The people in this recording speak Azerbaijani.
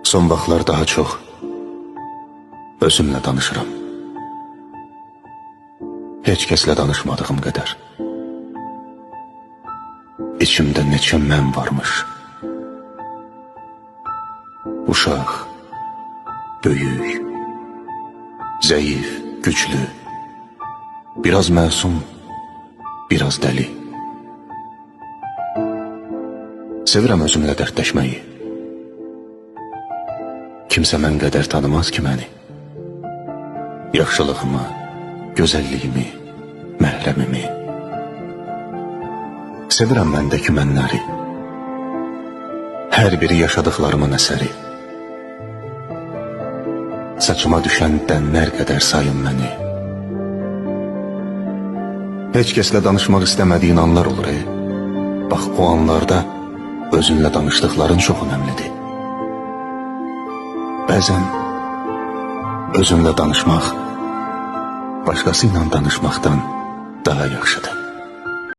Son vaxtlar daha çox özümlə danışıram. Heç kəslə danışmadığım qədər. İçimdə neçə mən varmış. Uşaq, böyük, zəif, güclü, biraz məsum, biraz dəli. Sevirəm özümlə dərdləşməyi. Kimsə mən qədər tanımaz ki məni. Yaxşılığımı, gözəlliyimi, məhrəmimi. Sevirəm məndəki mənləri. Hər biri yaşadıqlarımın əsəri. Saçıma düşən dənlər qədər sayın məni. Heç kəslə danışmaq istəmədiyin anlar olur. Bax o anlarda özünlə danışdıqların çox önəmlidir. Bəzən özünlə danışmaq başqası ilə danışmaqdan daha yaxşıdır.